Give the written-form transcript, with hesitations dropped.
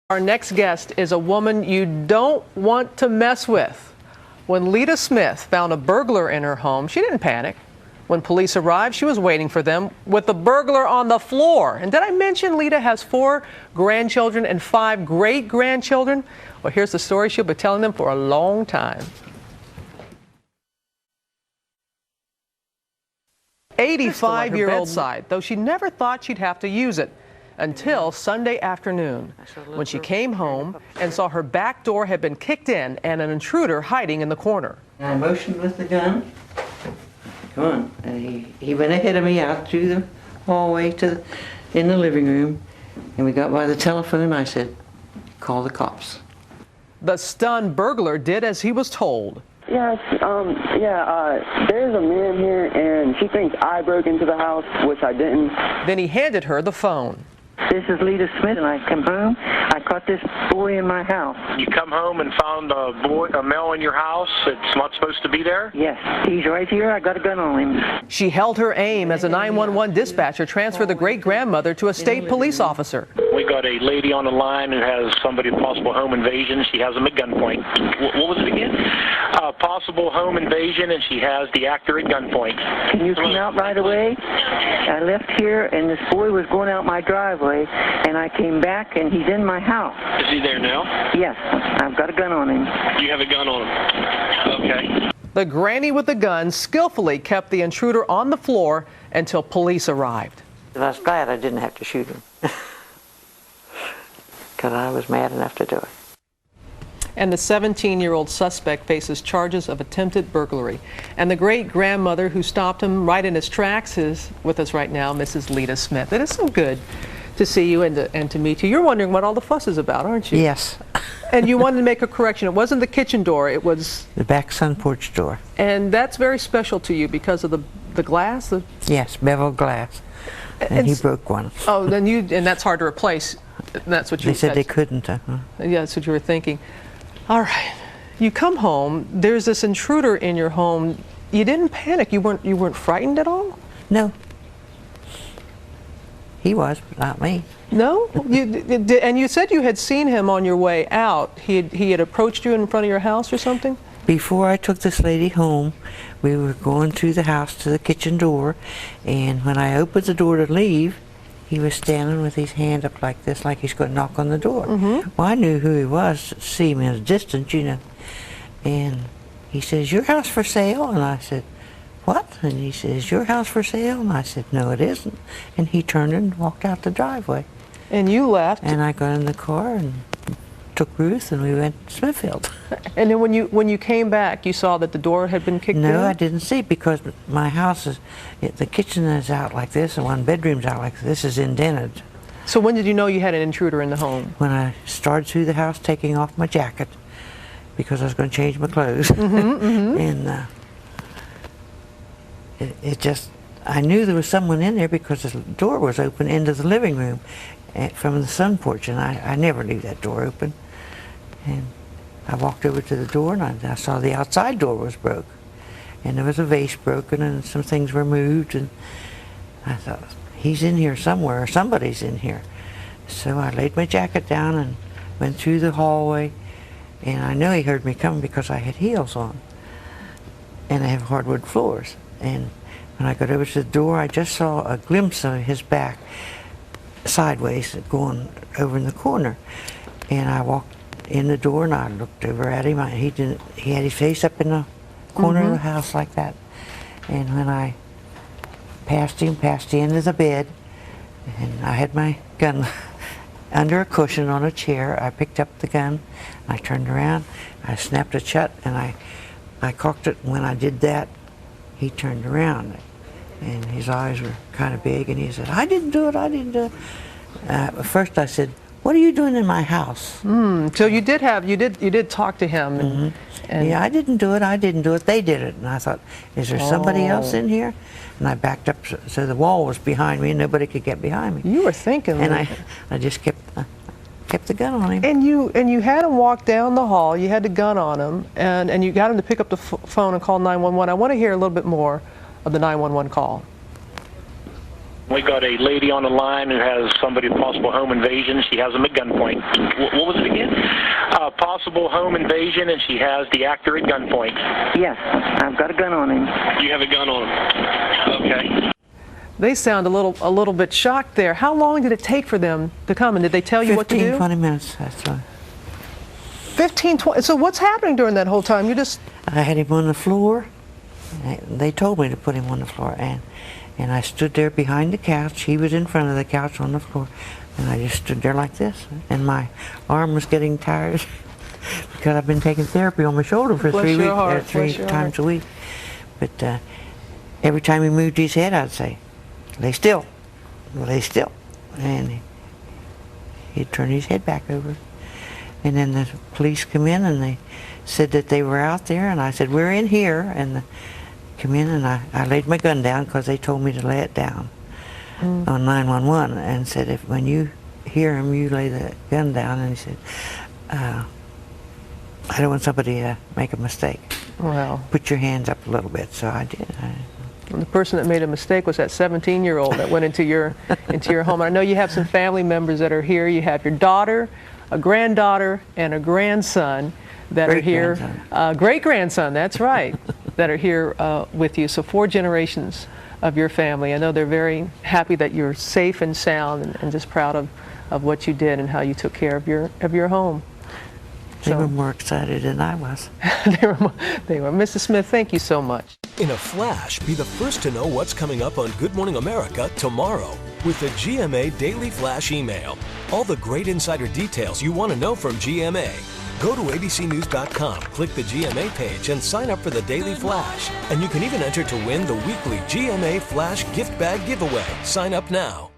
Our next guest is a woman you don't want to mess with. When Leda Smith found a burglar in her home, she didn't panic. When police arrived, she was waiting for them with the burglar on the floor. And did I mention Leda has 4 grandchildren and 5 great-grandchildren? Well, here's the story she'll be telling them for a long time. 85-year-old bedside, though she never thought she'd have to use it. Until Sunday afternoon, when she came home and saw her back door had been kicked in and an intruder hiding in the corner. I motioned with the gun. Come on. And he went ahead of me out through the hallway in the living room, and we got by the telephone. I said, call the cops. The stunned burglar did as he was told. Yes, there's a man here, and she thinks I broke into the house, which I didn't. Then he handed her the phone. This is Leda Smith, and I come home. I caught this boy in my house. You come home and found a male in your house that's not supposed to be there? Yes, he's right here. I got a gun on him. She held her aim as a 911 dispatcher transferred the great-grandmother to a state police officer. We got a lady on the line who has somebody with possible home invasion. She has them at gunpoint. What was it again? Possible home invasion, and she has the actor at gunpoint. Can you come out right away? I left here, and this boy was going out my driveway, and I came back, and he's in my house. Is he there now? Yes, I've got a gun on him. You have a gun on him? Okay. The granny with the gun skillfully kept the intruder on the floor until police arrived. I was glad I didn't have to shoot him, because I was mad enough to do it. And the 17-year-old suspect faces charges of attempted burglary. And the great-grandmother who stopped him right in his tracks is with us right now, Mrs. Leda Smith. It is so good to see you and to meet you. You're wondering what all the fuss is about, aren't you? Yes. And you wanted to make a correction. It wasn't the kitchen door, it was the back sun porch door. And that's very special to you because of the glass? Yes, bevel glass. And he broke one. Oh, and that's hard to replace. That's what you They said they couldn't. Yeah, that's what you were thinking. All right, you come home, there's this intruder in your home. You didn't panic, you weren't frightened at all? No. He was, but not me. No? And you said you had seen him on your way out. He had approached you in front of your house or something? Before I took this lady home, we were going through the house to the kitchen door, and when I opened the door to leave, he was standing with his hand up like this, like he's going to knock on the door. Mm-hmm. Well, I knew who he was, see him in a distance, you know. And he says, your house for sale? And I said, what? And he says, your house for sale? And I said, no, it isn't. And he turned and walked out the driveway. And you left? And I got in the car and took Ruth, and we went to Smithfield. And then when you came back, you saw that the door had been kicked in? No, I didn't see, because my house is, the kitchen is out like this, and one bedroom's out like this. This is indented. So when did you know you had an intruder in the home? When I started through the house taking off my jacket, because I was going to change my clothes. Mm-hmm. And it just, I knew there was someone in there because the door was open into the living room from the sun porch, and I never leave that door open. And I walked over to the door, and I saw the outside door was broke. And there was a vase broken, and some things were moved, and I thought, he's in here somewhere, or somebody's in here. So I laid my jacket down and went through the hallway, and I knew he heard me coming because I had heels on. And I have hardwood floors. And when I got over to the door, I just saw a glimpse of his back sideways going over in the corner. And I walked in the door, and I looked over at him. He had his face up in the corner of the house like that. And when I passed him, past the end of the bed, and I had my gun under a cushion on a chair, I picked up the gun, I turned around, I snapped it shut, and I cocked it. And when I did that, he turned around, and his eyes were kind of big, and he said, I didn't do it, I didn't do it. First I said, what are you doing in my house? So you did talk to him. And yeah, I didn't do it, they did it. And I thought, is there somebody else in here? And I backed up so the wall was behind me and nobody could get behind me. You were thinking. And I just kept the gun on him. And you had him walk down the hall, you had the gun on him, and you got him to pick up the phone and call 911. I want to hear a little bit more of the 911 call. We got a lady on the line who has somebody with possible home invasion. She has them at gunpoint. What was it again? Possible home invasion, and she has the actor at gunpoint. Yes, I've got a gun on him. You have a gun on him. Okay. They sound a little bit shocked there. How long did it take for them to come, and did they tell you what to do? 15, 20 minutes, that's all. 15, 20. So what's happening during that whole time? You just... I had him on the floor. They told me to put him on the floor, and I stood there behind the couch. He was in front of the couch on the floor, and I just stood there like this. And my arm was getting tired because I've been taking therapy on my shoulder for Bless 3 your heart, weeks, 3 bless your times heart. a week. But every time he moved his head, I'd say, "Lay still, lay still," and he'd turn his head back over. And then the police come in, and they said that they were out there, and I said, "We're in here," and come in, and I laid my gun down because they told me to lay it down on 911, and said, "If when you hear him, you lay the gun down." And he said, "I don't want somebody to make a mistake. Wow. Put your hands up a little bit." So I did. And the person that made a mistake was that 17-year-old that went into your home. And I know you have some family members that are here. You have your daughter, a granddaughter, and a grandson that are here. Great-grandson, that's right, that are here with you. So 4 generations of your family. I know they're very happy that you're safe and sound, and just proud of what you did and how you took care of your home. They were more excited than I was. They were. Mrs. Smith, thank you so much. In a flash, be the first to know what's coming up on Good Morning America tomorrow with the GMA Daily Flash email. All the great insider details you want to know from GMA. Go to abcnews.com, click the GMA page, and sign up for the Daily Flash. And you can even enter to win the weekly GMA Flash gift bag giveaway. Sign up now.